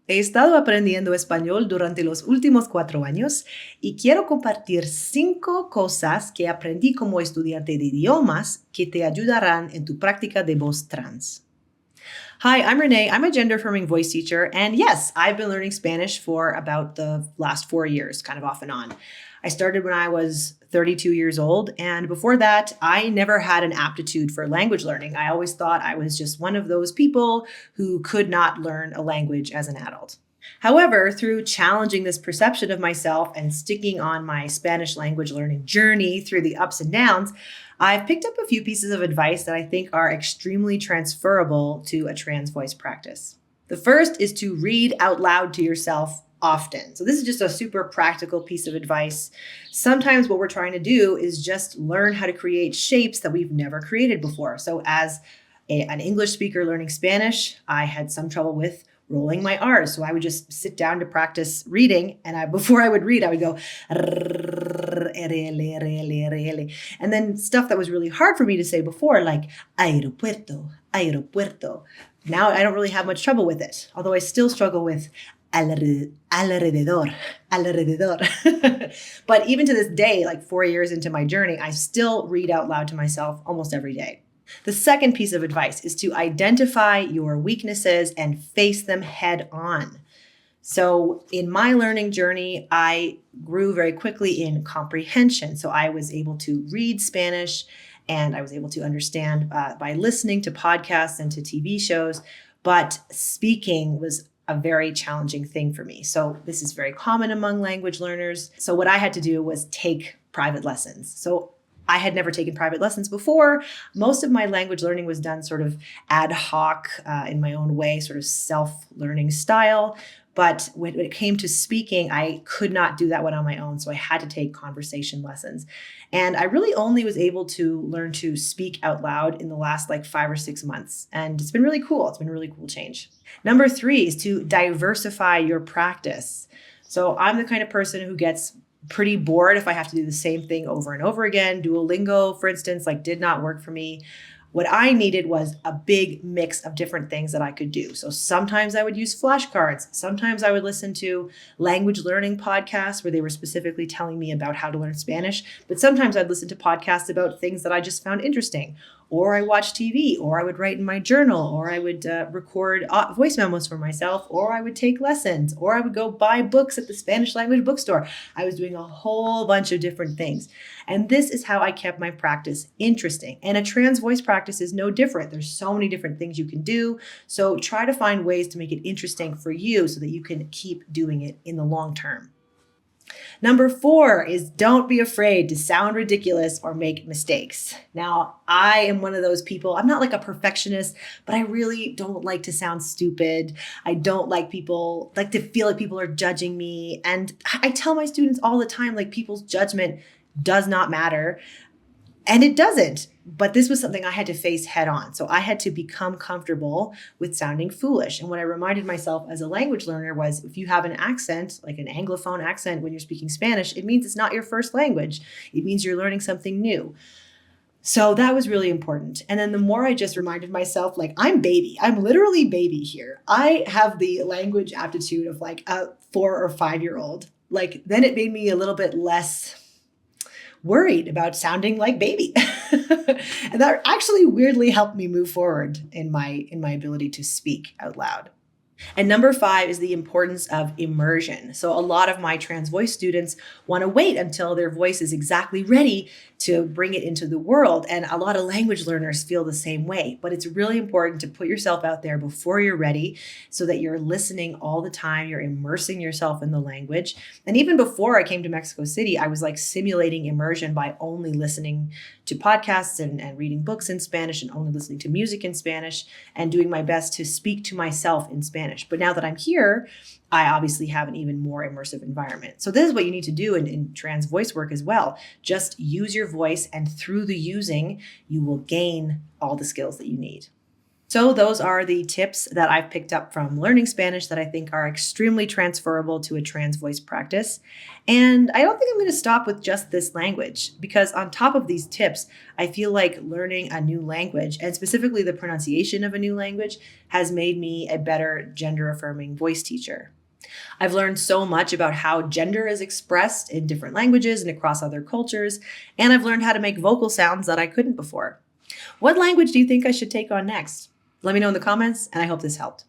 He estado aprendiendo español durante los últimos 4 años y quiero compartir 5 cosas que aprendí como estudiante de idiomas que te ayudarán en tu práctica de voz trans. Hi, I'm Renee. I'm a gender-affirming voice teacher. And yes, I've been learning Spanish for about the last 4 years, kind of off and on. I started when I was 32 years old. And before that, I never had an aptitude for language learning. I always thought I was just one of those people who could not learn a language as an adult. However, through challenging this perception of myself and sticking on my Spanish language learning journey through the ups and downs, I've picked up a few pieces of advice that I think are extremely transferable to a trans voice practice. The first is to read out loud to yourself often. So, this is just a super practical piece of advice. Sometimes what we're trying to do is just learn how to create shapes that we've never created before. So, as an English speaker learning Spanish, I had some trouble with rolling my R's. So I would just sit down to practice reading. And before I would read, I would go, and then stuff that was really hard for me to say before, like aeropuerto, aeropuerto. Now I don't really have much trouble with it, although I still struggle with alrededor, alrededor. But even to this day, like 4 years into my journey, I still read out loud to myself almost every day. The second piece of advice is to identify your weaknesses and face them head on. So in my learning journey, I grew very quickly in comprehension. So I was able to read Spanish and I was able to understand by listening to podcasts and to TV shows, but speaking was a very challenging thing for me. So this is very common among language learners. So what I had to do was take private lessons. So I had never taken private lessons before. Most of my language learning was done sort of ad hoc in my own way, sort of self-learning style. But when it came to speaking, I could not do that one on my own. So I had to take conversation lessons. And I really only was able to learn to speak out loud in the last like 5 or 6 months. And it's been really cool. It's been a really cool change. Number 3 is to diversify your practice. So I'm the kind of person who gets pretty bored if I have to do the same thing over and over again. Duolingo, for instance, like did not work for me. What I needed was a big mix of different things that I could do. So sometimes I would use flashcards. Sometimes I would listen to language learning podcasts where they were specifically telling me about how to learn Spanish. But sometimes I'd listen to podcasts about things that I just found interesting. Or I watch TV, or I would write in my journal, or I would record voice memos for myself, or I would take lessons, or I would go buy books at the Spanish language bookstore. I was doing a whole bunch of different things. And this is how I kept my practice interesting. And a trans voice practice is no different. There's so many different things you can do. So try to find ways to make it interesting for you so that you can keep doing it in the long term. Number 4 is don't be afraid to sound ridiculous or make mistakes. Now, I am one of those people. I'm not like a perfectionist, but I really don't like to sound stupid. I don't like to feel like people are judging me. And I tell my students all the time, like people's judgment does not matter. And it doesn't. But this was something I had to face head on. So I had to become comfortable with sounding foolish. And what I reminded myself as a language learner was if you have an accent, like an Anglophone accent when you're speaking Spanish, it means it's not your first language. It means you're learning something new. So that was really important. And then the more I just reminded myself, like, I'm baby. I'm literally baby here. I have the language aptitude of like a 4 or 5-year-old. Like, then it made me a little bit less worried about sounding like baby. And that actually weirdly helped me move forward in my ability to speak out loud. And number 5 is the importance of immersion. So a lot of my trans voice students want to wait until their voice is exactly ready to bring it into the world. And a lot of language learners feel the same way. But it's really important to put yourself out there before you're ready so that you're listening all the time. You're immersing yourself in the language. And even before I came to Mexico City, I was like simulating immersion by only listening to podcasts and reading books in Spanish and only listening to music in Spanish and doing my best to speak to myself in Spanish. But now that I'm here, I obviously have an even more immersive environment. So this is what you need to do in trans voice work as well. Just use your voice, and through the using, you will gain all the skills that you need. So, those are the tips that I've picked up from learning Spanish that I think are extremely transferable to a trans voice practice. And I don't think I'm going to stop with just this language because, on top of these tips, I feel like learning a new language and specifically the pronunciation of a new language has made me a better gender affirming voice teacher. I've learned so much about how gender is expressed in different languages and across other cultures, and I've learned how to make vocal sounds that I couldn't before. What language do you think I should take on next? Let me know in the comments, and I hope this helped.